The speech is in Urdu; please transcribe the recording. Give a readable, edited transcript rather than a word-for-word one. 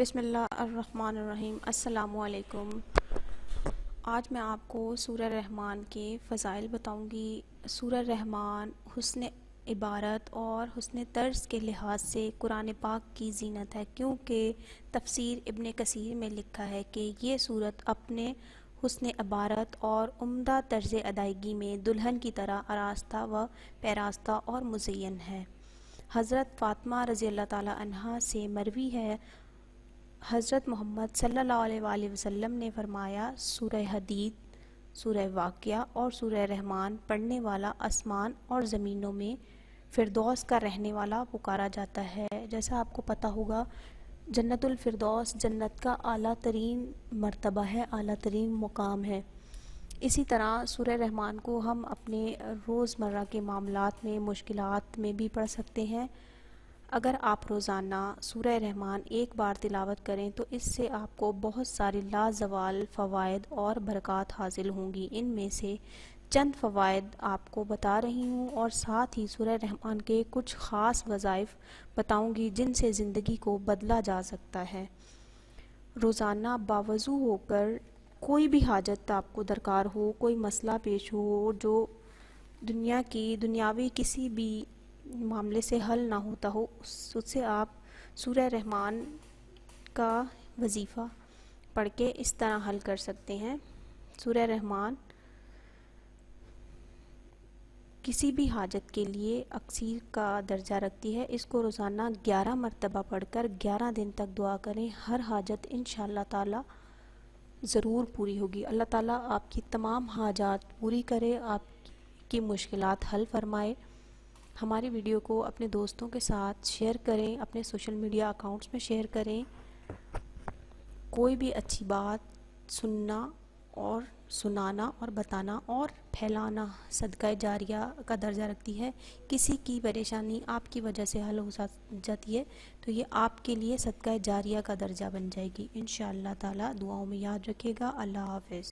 بسم اللہ الرحمن الرحیم۔ السلام علیکم۔ آج میں آپ کو سورہ رحمان کے فضائل بتاؤں گی۔ سورہ رحمان حسن عبارت اور حسن طرز کے لحاظ سے قرآن پاک کی زینت ہے، کیونکہ تفسیر ابن کثیر میں لکھا ہے کہ یہ سورت اپنے حسن عبارت اور عمدہ طرز ادائیگی میں دلہن کی طرح آراستہ و پیراستہ اور مزین ہے۔ حضرت فاطمہ رضی اللہ تعالی عنہا سے مروی ہے، حضرت محمد صلی اللہ علیہ وآلہ وسلم نے فرمایا، سورہ حدید، سورہ واقعہ اور سورہ رحمان پڑھنے والا آسمان اور زمینوں میں فردوس کا رہنے والا پکارا جاتا ہے۔ جیسا آپ کو پتہ ہوگا، جنت الفردوس جنت کا اعلیٰ ترین مرتبہ ہے، اعلیٰ ترین مقام ہے۔ اسی طرح سورہ رحمان کو ہم اپنے روزمرہ کے معاملات میں، مشکلات میں بھی پڑھ سکتے ہیں۔ اگر آپ روزانہ سورہ رحمان ایک بار تلاوت کریں تو اس سے آپ کو بہت سارے لازوال فوائد اور برکات حاصل ہوں گی۔ ان میں سے چند فوائد آپ کو بتا رہی ہوں، اور ساتھ ہی سورہ رحمان کے کچھ خاص وظائف بتاؤں گی جن سے زندگی کو بدلا جا سکتا ہے۔ روزانہ باوضو ہو کر کوئی بھی حاجت آپ کو درکار ہو، کوئی مسئلہ پیش ہو جو دنیاوی کسی بھی معاملے سے حل نہ ہوتا ہو، اس سے آپ سورہ رحمان کا وظیفہ پڑھ کے اس طرح حل کر سکتے ہیں۔ سورہ رحمان کسی بھی حاجت کے لیے اکسیر کا درجہ رکھتی ہے۔ اس کو روزانہ 11 مرتبہ پڑھ کر 11 دن تک دعا کریں، ہر حاجت انشاءاللہ تعالی ضرور پوری ہوگی۔ اللہ تعالیٰ آپ کی تمام حاجات پوری کرے، آپ کی مشکلات حل فرمائے۔ ہماری ویڈیو کو اپنے دوستوں کے ساتھ شیئر کریں، اپنے سوشل میڈیا اکاؤنٹس میں شیئر کریں۔ کوئی بھی اچھی بات سننا اور سنانا اور بتانا اور پھیلانا صدقہ جاریہ کا درجہ رکھتی ہے۔ کسی کی پریشانی آپ کی وجہ سے حل ہو جاتی ہے تو یہ آپ کے لیے صدقہ جاریہ کا درجہ بن جائے گی۔ انشاءاللہ تعالی دعاؤں میں یاد رکھیے گا۔ اللہ حافظ۔